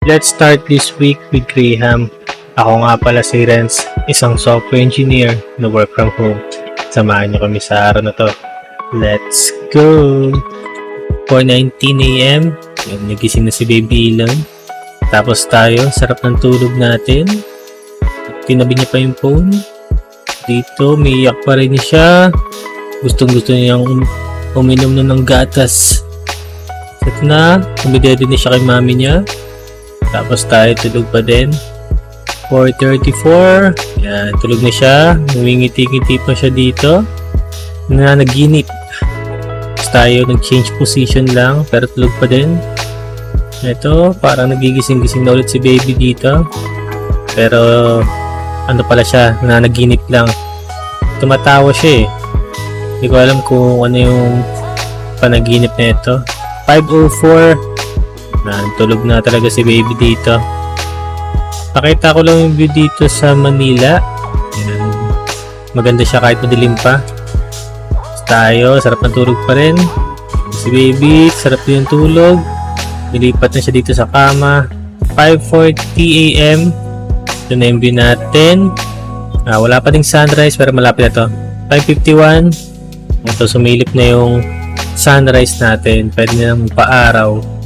Let's start this week with Graham. Ako nga pala si Renz, isang software engineer na work from home. Samahan niyo kami sa araw na to. Let's go! 4:19 AM, nagising na si Baby Elon. Tapos tayo, sarap ng tulog natin. Tinabi niya pa yung phone. Dito, umiiyak pa rin siya. Gustong-gusto niyang uminom na ng gatas. Set na, umidede na siya kay mami niya. Tapos tayo, tulog pa din. 4:34. Yan, tulog na siya. Ngingiti-ngiti pa siya dito. Naginip. Tapos tayo, nag-change position lang. Pero tulog pa din. Ito, parang nagigising-gising na ulit si baby dito. Pero, ano pala siya, naginip lang. Tumatawa siya eh. Hindi ko alam kung ano yung panaginip na ito. 5:04. Tulog na talaga si baby dito. Pakita ko lang yung view dito sa Manila. Ayan. Maganda siya kahit madilim pa. Tayo, sarap ng tulog pa rin. Si baby, sarap din yung tulog. Nilipat na siya dito sa kama. 5:40 AM. Ito na yung view natin. Wala pa ding sunrise pero malapit na to. 5:51. Ito, sumilip na yung sunrise natin. Pwede na nang paaraw.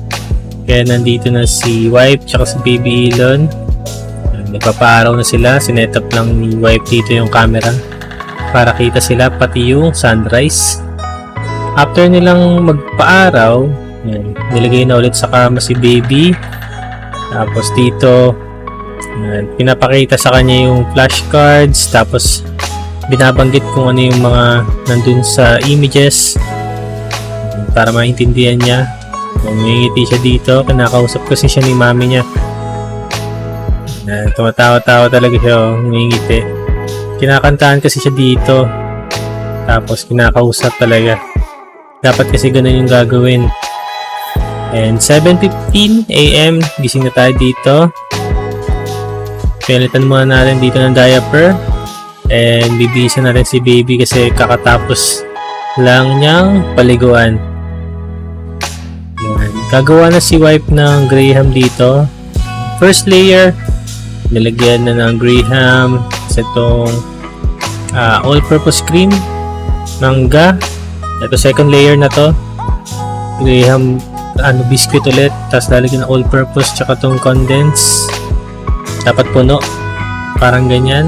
Kaya nandito na si wife tsaka si Baby Elon. Nagpapaaraw na sila. Sinet-up lang ni wife dito yung camera para kita sila pati yung sunrise. After nilang magpaaraw, nilagay na ulit sa kama si baby. Tapos dito, pinapakita sa kanya yung flashcards. Tapos binabanggit kung ano yung mga nandun sa images para maintindihan niya. Ngingiti siya dito. Kinakausap kasi siya ni mami niya. Tumatawa-tawa talaga siya. Ngingiti. Kinakantahan kasi siya dito. Tapos kinakausap talaga. Dapat kasi ganun yung gagawin. And 7:15 AM. Gising na tayo dito. Pilitan muna natin dito ng diaper. And bibihisan natin si baby kasi kakatapos lang niyang paliguan. Gagawa na si wife ng Graham dito. First layer, nilagyan na ng Graham sa itong all-purpose cream, mangga. Ito second layer na to. Graham biscuit ulit, tapos lalagyan ng all-purpose tsaka itong condense. Dapat puno, parang ganyan.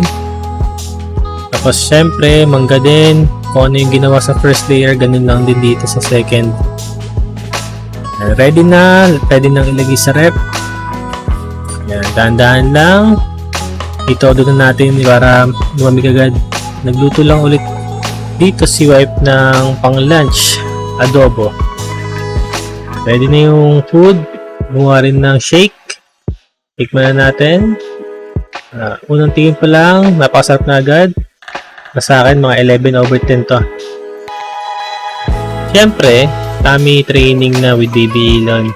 Tapos syempre, mangga din. Kung ano yung ginawa sa first layer, ganun lang din dito sa second. Ready na, pwede nang ilagay sa rep. Yan, dahan-dahan lang. Itodo na natin para lumamig agad. Nagluto lang ulit dito si wife ng pang lunch, adobo. Ready na yung food. Gumawa rin ng shake. Tikman na natin. Unang tingin pa lang, napakasarap na agad. Sa akin, mga 11/10 to. Siyempre, tummy training na with Baby Elon.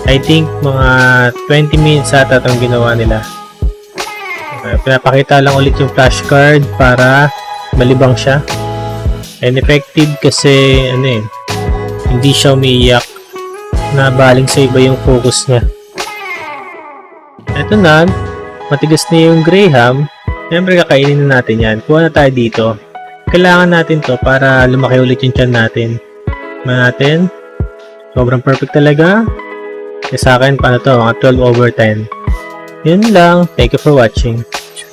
I think mga 20 minutes ata itong ginawa nila. Pinapakita lang ulit yung flashcard para malibang siya. And effective kasi hindi siya umiiyak. Nabaling sa iba yung focus niya. Ito na, matigas na yung Graham. Siyempre kakainin na natin yan. Kuha na tayo dito. Kailangan natin to para lumaki ulit yung tiyan natin. Natin. Sobrang perfect talaga. Sa akin, paano to? Mga 12/10. Yun lang. Thank you for watching.